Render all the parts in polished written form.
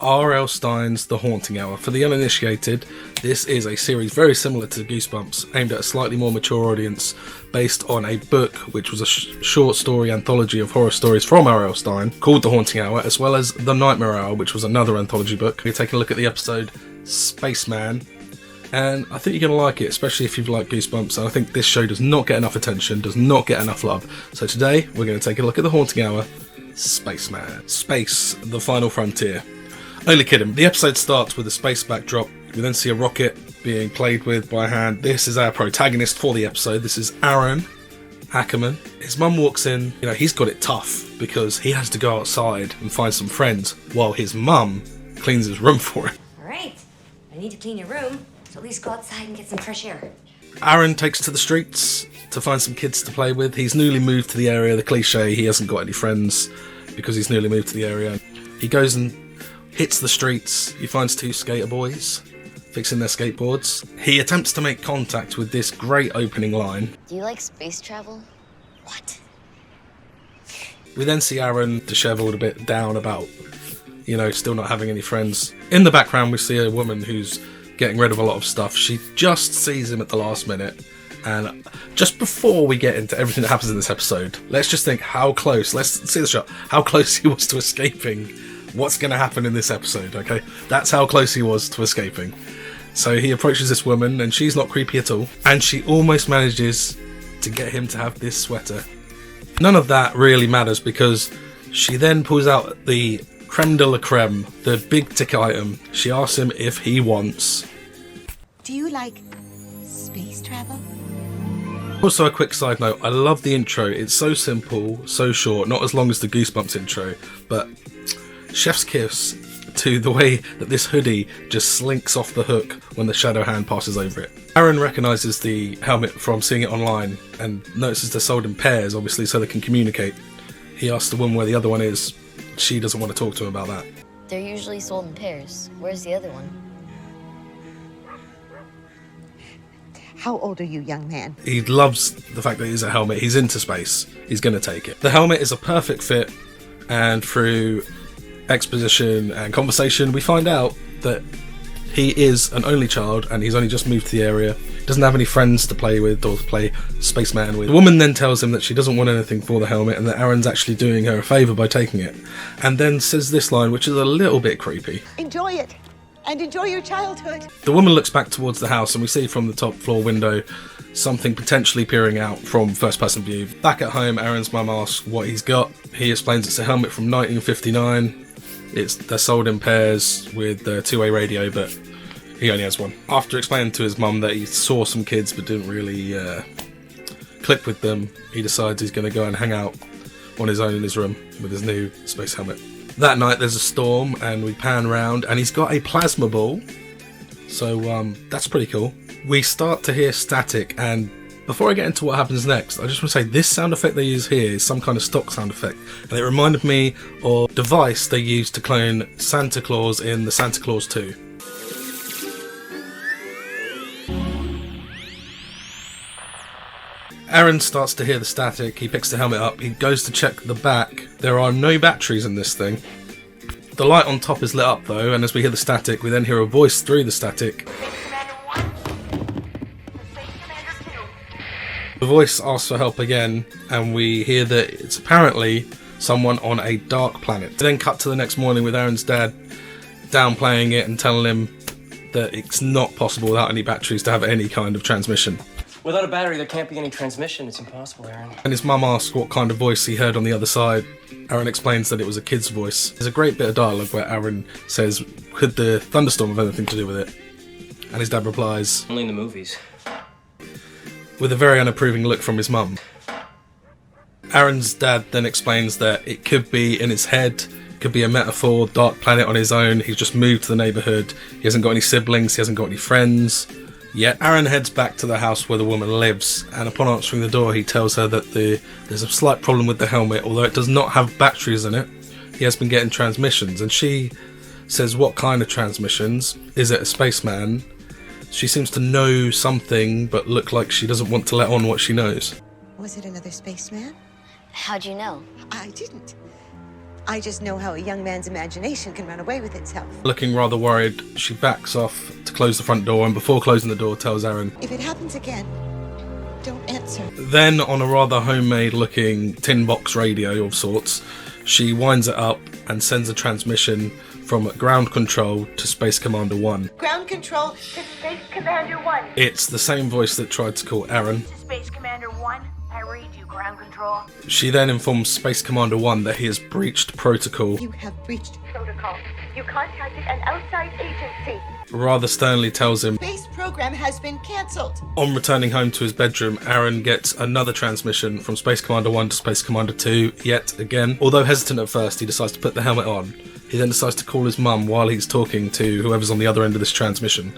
R.L. Stine's The Haunting Hour. For the uninitiated, this is a series very similar to Goosebumps, aimed at a slightly more mature audience, based on a book which was a short story anthology of horror stories from R.L. Stine, called The Haunting Hour, as well as The Nightmare Hour, which was another anthology book. We're taking a look at the episode Spaceman, and I think you're going to like it, especially if you've liked Goosebumps, and I think this show does not get enough attention, does not get enough love. So today, we're going to take a look at The Haunting Hour, Spaceman. Space, the final frontier. Only kidding. The episode starts with a space backdrop. We then see a rocket being played with by hand. This is our protagonist for the episode. This is Aaron Ackerman. His mum walks in. You know, he's got it tough because he has to go outside and find some friends while his mum cleans his room for him. Alright, I need to clean your room, so at least go outside and get some fresh air. Aaron takes to the streets to find some kids to play with. He's newly moved to the area. The cliche, he hasn't got any friends because he's newly moved to the area. He goes and hits the streets. He finds two skater boys fixing their skateboards. He attempts to make contact with this great opening line. Do you like space travel? What? We then see Aaron dishevelled, a bit down about, you know, still not having any friends. In the background, we see a woman who's getting rid of a lot of stuff. She just sees him at the last minute. And just before we get into everything that happens in this episode, let's just think how close, let's see the shot, how close he was to escaping what's going to happen in this episode, okay? That's how close he was to escaping. So he approaches this woman, and she's not creepy at all, and she almost manages to get him to have this sweater. None of that really matters because she then pulls out the creme de la creme, the big ticket item. She asks him if he wants. Do you like space travel? Also, a quick side note, I love the intro. It's so simple, so short, not as long as the Goosebumps intro, but chef's kiss to the way that this hoodie just slinks off the hook when the shadow hand passes over it. Aaron recognises the helmet from seeing it online and notices they're sold in pairs, obviously, so they can communicate. He asks the woman where the other one is. She doesn't want to talk to him about that. They're usually sold in pairs. Where's the other one? How old are you, young man? He loves the fact that it's a helmet. He's into space. He's going to take it. The helmet is a perfect fit, and through exposition and conversation, we find out that he is an only child and he's only just moved to the area. Doesn't have any friends to play with or to play Spaceman with. The woman then tells him that she doesn't want anything for the helmet and that Aaron's actually doing her a favour by taking it, and then says this line, which is a little bit creepy. Enjoy it, and enjoy your childhood. The woman looks back towards the house and we see from the top floor window something potentially peering out from first person view. Back at home, Aaron's mum asks what he's got. He explains it's a helmet from 1959. They're sold in pairs with a two-way radio, but he only has one. After explaining to his mum that he saw some kids but didn't really click with them, he decides he's going to go and hang out on his own in his room with his new space helmet. That night there's a storm and we pan round and he's got a plasma ball, so that's pretty cool. We start to hear static, and before I get into what happens next, I just want to say this sound effect they use here is some kind of stock sound effect, and it reminded me of a device they used to clone Santa Claus in the Santa Claus 2. Aaron starts to hear the static. He picks the helmet up. He goes to check the back. There are no batteries in this thing. The light on top is lit up though, and as we hear the static, we then hear a voice through the static. The voice asks for help again, and we hear that it's apparently someone on a dark planet. We then cut to the next morning with Aaron's dad downplaying it and telling him that it's not possible without any batteries to have any kind of transmission. Without a battery, there can't be any transmission. It's impossible, Aaron. And his mum asks what kind of voice he heard on the other side. Aaron explains that it was a kid's voice. There's a great bit of dialogue where Aaron says, could the thunderstorm have anything to do with it? And his dad replies, Only in the movies. with a very unapproving look from his mum. Aaron's dad then explains that it could be in his head, could be a metaphor, dark planet on his own. He's just moved to the neighbourhood. He hasn't got any siblings, he hasn't got any friends yet. Aaron heads back to the house where the woman lives, and upon answering the door he tells her that there's a slight problem with the helmet. Although it does not have batteries in it, he has been getting transmissions, and she says what kind of transmissions? Is it a spaceman? She seems to know something but look like she doesn't want to let on what she knows. Was it another spaceman? How'd you know? I didn't. I just know how a young man's imagination can run away with itself. Looking rather worried, she backs off to close the front door, and before closing the door tells Aaron, If it happens again, don't answer. Then, on a rather homemade-looking tin box radio of sorts, she winds it up and sends a transmission from ground control to Space Commander 1. Ground control. To Space Commander 1. It's the same voice that tried to call Aaron. To Space Commander 1. I read you, ground control. She then informs Space Commander 1 that he has breached protocol. You have breached Protocol. You contacted an outside agency. Rather sternly tells him. Space program has been cancelled. On returning home to his bedroom, Aaron gets another transmission from Space Commander 1 to Space Commander 2 yet again. Although hesitant at first, he decides to put the helmet on. He then decides to call his mum while he's talking to whoever's on the other end of this transmission.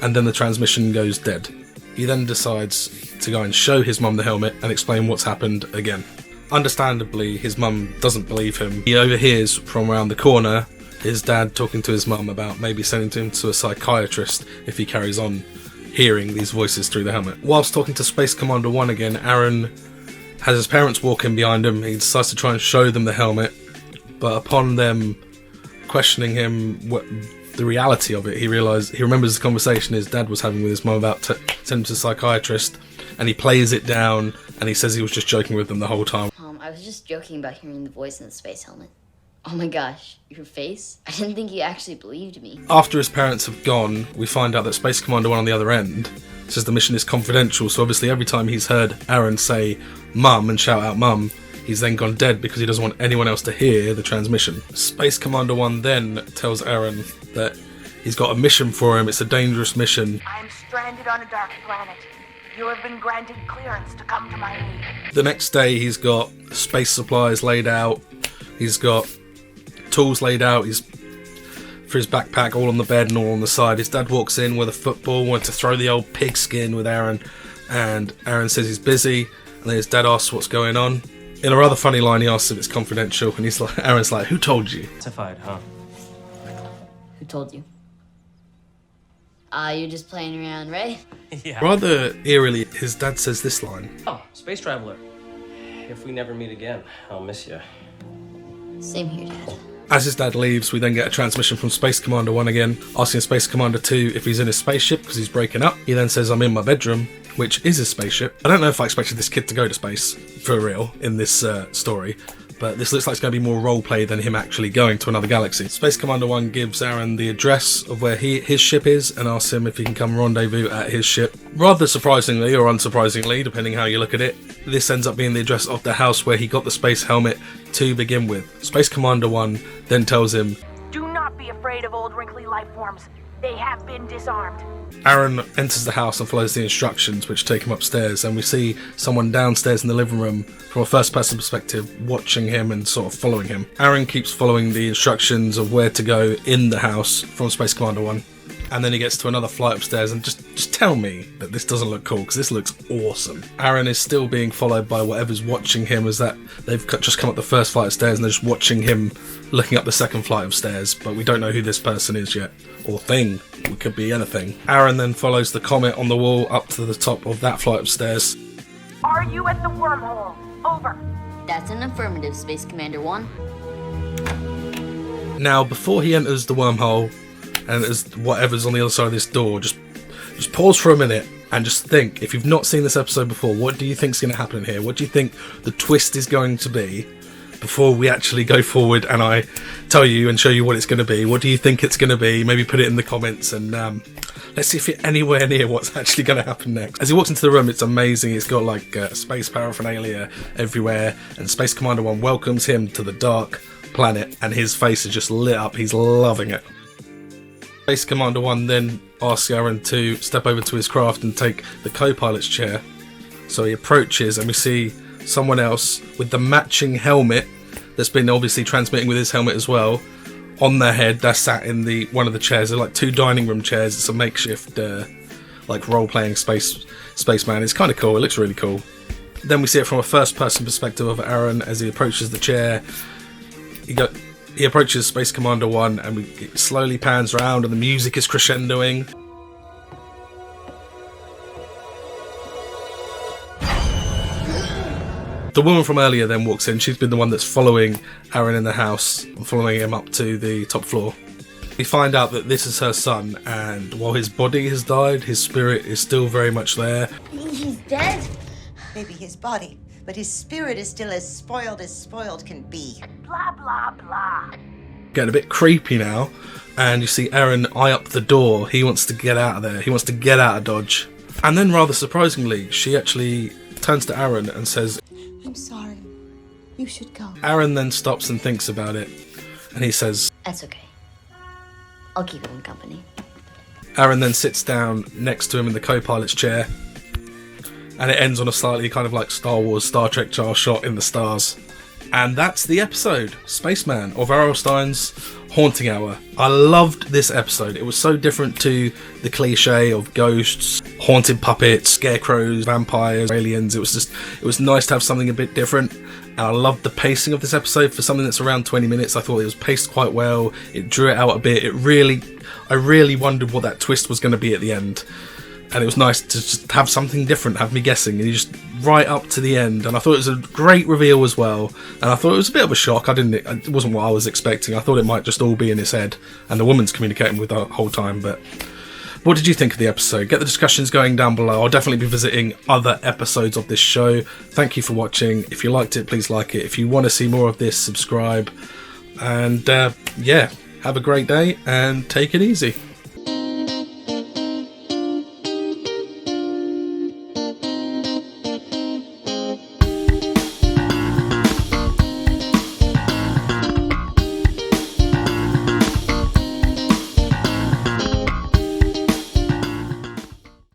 And then the transmission goes dead. He then decides to go and show his mum the helmet and explain what's happened again. Understandably, his mum doesn't believe him. He overhears from around the corner his dad talking to his mum about maybe sending him to a psychiatrist if he carries on hearing these voices through the helmet. Whilst talking to Space Commander 1 again, Aaron has his parents walking behind him. He decides to try and show them the helmet, but upon them questioning him what the reality of it, he remembers the conversation his dad was having with his mum about sending him to a psychiatrist, and he plays it down and he says he was just joking with them the whole time. I was just joking about hearing the voice in the space helmet. Oh my gosh, your face? I didn't think you actually believed me. After his parents have gone, we find out that Space Commander 1 on the other end says the mission is confidential, so obviously every time he's heard Aaron say mum and shout out mum, he's then gone dead because he doesn't want anyone else to hear the transmission. Space Commander 1 then tells Aaron that he's got a mission for him. It's a dangerous mission. I'm stranded on a dark planet. You have been granted clearance to come to my aid. The next day he's got space supplies laid out. He's got tools laid out. He's for his backpack all on the bed and all on the side. His dad walks in with a football, went to throw the old pigskin with Aaron, and Aaron says he's busy, and then his dad asks what's going on. In a rather funny line, he asks if it's confidential, and Aaron's like, "Who told you?" Classified, huh? Who told you? You're just playing around, right? Yeah. Rather eerily, his dad says this line. Oh, space traveler. If we never meet again, I'll miss you. Same here, Dad. As his dad leaves, we then get a transmission from Space Commander 1 again, asking Space Commander 2 if he's in his spaceship because he's breaking up. He then says, "I'm in my bedroom," which is his spaceship. I don't know if I expected this kid to go to space, for real, in this story, but this looks like it's going to be more roleplay than him actually going to another galaxy. Space Commander 1 gives Aaron the address of where his ship is and asks him if he can come rendezvous at his ship. Rather surprisingly, or unsurprisingly, depending how you look at it, this ends up being the address of the house where he got the space helmet to begin with. Space Commander 1 then tells him, Do not be afraid of old wrinkly life forms. They have been disarmed. Aaron enters the house and follows the instructions which take him upstairs, and we see someone downstairs in the living room from a first person perspective watching him and sort of following him. Aaron keeps following the instructions of where to go in the house from Space Commander 1, and then he gets to another flight upstairs, and just tell me that this doesn't look cool, because this looks awesome. Aaron is still being followed by whatever's watching him, as that they've just come up the first flight of stairs and they're just watching him looking up the second flight of stairs, but we don't know who this person is yet. Or thing. It could be anything. Aaron then follows the comet on the wall up to the top of that flight of stairs. Are you at the wormhole? Over. That's an affirmative, Space Commander 1. Now, before he enters the wormhole and as whatever's on the other side of this door, just pause for a minute and just think, if you've not seen this episode before, what do you think's going to happen here? What do you think the twist is going to be before we actually go forward and I tell you and show you what it's going to be? What do you think it's going to be? Maybe put it in the comments, and let's see if you're anywhere near what's actually going to happen next. As he walks into the room, it's amazing. It's got like space paraphernalia everywhere, and Space Commander 1 welcomes him to the dark planet, and his face is just lit up. He's loving it. Space Commander 1 then asks Aaron to step over to his craft and take the co-pilot's chair. So he approaches, and we see someone else with the matching helmet that's been obviously transmitting with his helmet as well on their head. They're sat in one of the chairs. They're like two dining room chairs. It's a makeshift like role-playing spaceman. It's kind of cool. It looks really cool. Then we see it from a first-person perspective of Aaron as he approaches the chair. He approaches Space Commander 1, and it slowly pans around, and the music is crescendoing. The woman from earlier then walks in. She's been the one that's following Aaron in the house, following him up to the top floor. We find out that this is her son, and while his body has died, his spirit is still very much there. He's dead? Maybe his body, but his spirit is still as spoiled can be. Blah, blah, blah. Getting a bit creepy now, and you see Aaron eye up the door. He wants to get out of there. He wants to get out of Dodge. And then, rather surprisingly, she actually turns to Aaron and says, I'm sorry. You should go. Aaron then stops and thinks about it, and he says, That's okay. I'll keep him company. Aaron then sits down next to him in the co-pilot's chair, and it ends on a slightly kind of like Star Wars, Star Trek style shot in the stars. And that's the episode, Spaceman, of R.L. Stine's Haunting Hour. I loved this episode. It was so different to the cliche of ghosts, haunted puppets, scarecrows, vampires, aliens. It was nice to have something a bit different. And I loved the pacing of this episode for something that's around 20 minutes. I thought it was paced quite well. It drew it out a bit. I really wondered what that twist was going to be at the end. And it was nice to just have something different, have me guessing, and you just right up to the end. And I thought it was a great reveal as well. And I thought it was a bit of a shock. It wasn't what I was expecting. I thought it might just all be in his head, and the woman's communicating with the whole time. But what did you think of the episode? Get the discussions going down below. I'll definitely be visiting other episodes of this show. Thank you for watching. If you liked it, please like it. If you want to see more of this, subscribe. And yeah, have a great day and take it easy.